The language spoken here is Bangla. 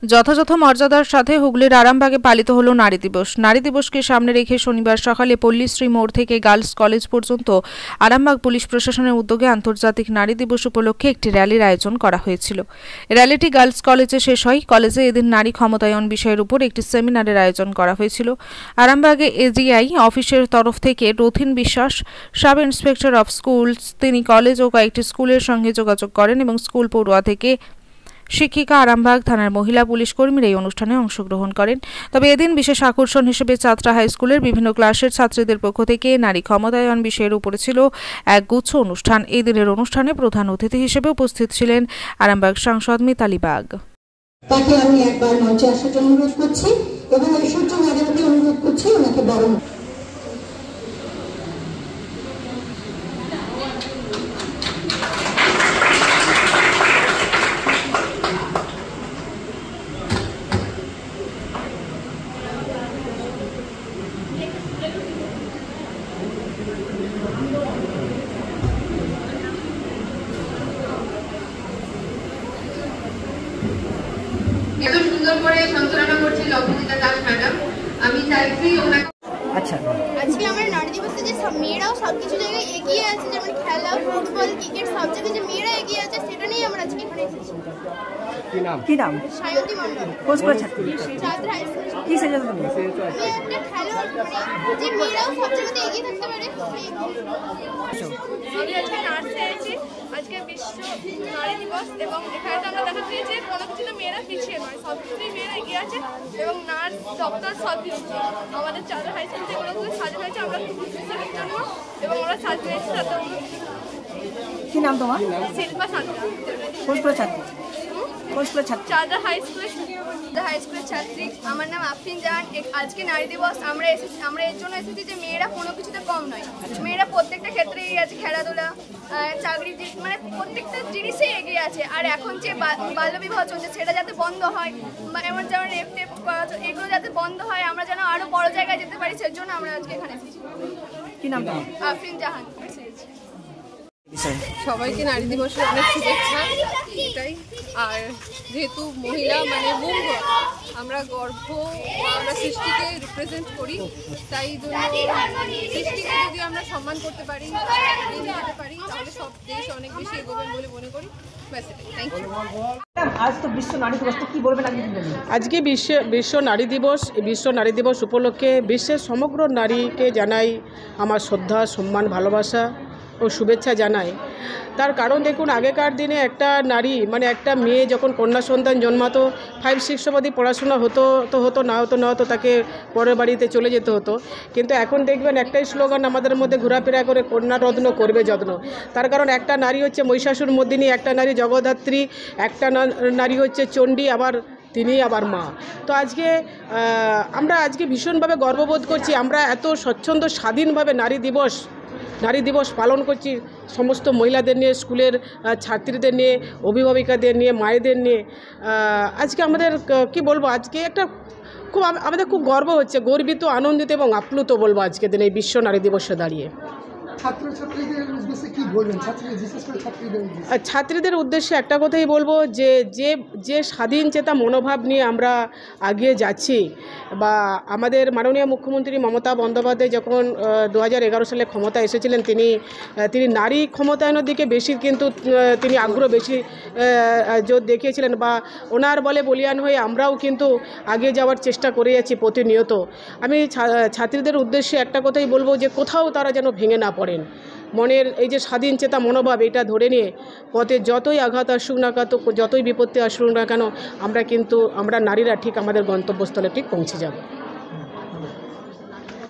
যথাযথ মর্যাদার সাথে হুগলির আরামবাগে পালিত হলো নারী দিবস। নারী দিবসকে সামনে রেখে শনিবার সকালে পল্লীশ্রী মোড় থেকে গার্লস কলেজ পর্যন্ত আরামবাগ পুলিশ প্রশাসনের উদ্যোগে আন্তর্জাতিক নারী দিবস উপলক্ষে একটি র্যালির আয়োজন করা হয়েছিল। র্যালিটি গার্লস কলেজে শেষ হয়। কলেজে এদিন নারী ক্ষমতায়ন বিষয়ের উপর একটি সেমিনারের আয়োজন করা হয়েছিল। আরামবাগে এজিআই অফিসের তরফ থেকে রথিন বিশ্বাস, সাব ইন্সপেক্টর অফ স্কুলস, তিনি কলেজ ও কয়েকটি স্কুলের সঙ্গে যোগাযোগ করেন এবং স্কুল পড়ুয়া থেকে শিক্ষিকা, আরামবাগ থানার মহিলা পুলিশ কর্মীরা এই অনুষ্ঠানে অংশগ্রহণ করেন। তবে এদিন বিশেষ আকর্ষণ হিসেবে ছাত্রা হাই স্কুলের বিভিন্ন ক্লাসের ছাত্রীদের পক্ষ থেকে নারী ক্ষমতায়ন বিষয়ের উপরে ছিল এক গুচ্ছ অনুষ্ঠান। এই দিনের অনুষ্ঠানে প্রধান অতিথি হিসেবে উপস্থিত ছিলেন আরামবাগ সাংসদ মিতালি বাগ। তাকে আমি একবার মঞ্চে আসার জন্য অনুরোধ করছি এবং ঐশ্বর্য ম্যাডামকে অনুরোধ করছি ওনাকে বরণ। এত সুন্দর করে সঞ্চালনা করছে লক্ষ্মীতা দাস ম্যাডাম। আমি চাইছি ওনাকে। আচ্ছা, আজকে আমরা নারী দিবসে যে মেয়েরাও সবকিছু জায়গায় এগিয়ে আছে, যেমন খেলা, ফুটবল, ক্রিকেট, সব জায়গায় যে মেয়েরা এগিয়ে আছে সেটা নিয়ে আমরা আজকে এখানে এসেছি। কি নাম? সায়ন্তী মণ্ডল। কোন স্কুলের ছাত্রী? ছাত্রা হাই স্কুল। কি সেজেছো তুমি? একটা খেলোয়াড়, মানে যে মেয়েরাও সব জায়গাতে এগিয়ে থাকতে পারে। আমি আজকে নার্সে আছি। আজকে বিশ্ব নারী দিবস এবং এখানে আমরা দেখা পেয়েছি কোনো কিছু মেয়েরা পিছিয়ে নয়, সব কিছুই মেয়েরা এগিয়ে আছে এবং নার্স, ডক্টর সব কিছু আমাদের চাঁদা হাই স্কুল থেকে সাজানো হয়েছে আমরা খুশির জন্য এবং আমরা সাজিয়েছি। কি নাম তোমার? শিল্পা সাঁতরা। কোন স্কুলের ছাত্রী? কোন স্কুলের ছাত্রী? চাঁদা হাই স্কুলের ছাত্রী। আমার নাম আফরিন জাহান। আজকে নারী দিবস আমরা এর জন্য এসেছি যে মেয়েরা কোনো কিছুতে কম নয়। মেয়েরা প্রত্যেকটা ক্ষেত্রে এগিয়ে আছে, খেলাধুলা, চাকরি, মানে প্রত্যেকটা জিনিসে এগিয়ে আছে। আর এখন যে বাল্যবিবাহ চলছে সেটা যাতে বন্ধ হয়, এমন যেমন রেপ টেপ করা এগুলো যাতে বন্ধ হয়, আমরা যেন আরো বড় জায়গায় যেতে পারি, সের জন্য আমরা আজকে এখানে এসেছি। কি নাম তোমার? আফরিন জাহান। সবাইকে নারী দিবসের অনেক শুভেচ্ছা। এটাই। আর যেহেতু মহিলা মানে বুম্ব, আমরা গর্ভ, আমরা সৃষ্টিকে রিপ্রেজেন্ট করি, তাই জন্য সৃষ্টিকে যদি আমরা সম্মান করতে পারি, এগিয়ে যেতে পারি, তাহলে সব দেশ অনেক বেশি এগোবেন বলে মনে করি। Thank you. আজ তো বিশ্ব নারী দিবস, কি বলবেন আজকে বিশ্ব নারী দিবস উপলক্ষে বিশ্বের সমগ্র নারীকে জানাই আমার শ্রদ্ধা, সম্মান, ভালোবাসা ও শুভেচ্ছা জানাই। তার কারণ দেখুন, আগেকার দিনে একটা নারী মানে একটা মেয়ে যখন কন্যা সন্তান জন্মাতো 5-6 অবধি পড়াশোনা হতো না হতো তাকে পরের বাড়িতে চলে যেতে হতো। কিন্তু এখন দেখবেন একটাই স্লোগান আমাদের মধ্যে ঘোরাফেরা করে, কন্যা রত্ন করবে যত্ন। তার কারণ একটা নারী হচ্ছে মহিষাসুর মর্দিনী, একটা নারী জগদ্ধাত্রী, একটা নারী হচ্ছে চণ্ডী, তিনি আবার মা। তো আমরা আজকে ভীষণভাবে গর্ববোধ করছি। আমরা এত স্বচ্ছন্দ স্বাধীনভাবে নারী দিবস পালন করছি, সমস্ত মহিলাদের নিয়ে, স্কুলের ছাত্রীদের নিয়ে, অভিভাবিকাদের নিয়ে, মায়েদের নিয়ে। আজকে আমাদের কি বলবো, আজকে আমাদের খুব গর্ব হচ্ছে, গর্বিত, আনন্দিত এবং আপ্লুত বলবো আজকে দিনে এই বিশ্ব নারী দিবসে দাঁড়িয়ে। ছাত্রীদের উদ্দেশ্যে একটা কথাই বলবো যে স্বাধীন চেতা মনোভাব নিয়ে আমরা এগিয়ে যাচ্ছি, বা আমাদের মাননীয় মুখ্যমন্ত্রী মমতা বন্দ্যোপাধ্যায় যখন 2011 সালে ক্ষমতা এসেছিলেন, তিনি নারী ক্ষমতায়নের দিকে বেশি কিন্তু তিনি আগ্রহ বেশি জোর দেখিয়েছিলেন, বা ওনার বলে বলিয়ান হয়ে আমরাও কিন্তু এগিয়ে যাওয়ার চেষ্টা করে যাচ্ছি প্রতিনিয়ত। আমি ছাত্রীদের উদ্দেশ্যে একটা কথাই বলবো যে কোথাও তারা যেন ভেঙে না পড়েন। মনের এই যে স্বাধীন চেতা মনোভাব, এটা ধরে নিয়ে পথে যতই আঘাত আসুক না কেন, যতই বিপত্তি আসুক না কেন, আমরা নারীরা ঠিক আমাদের গন্তব্যস্থলে ঠিক পৌঁছে যাব।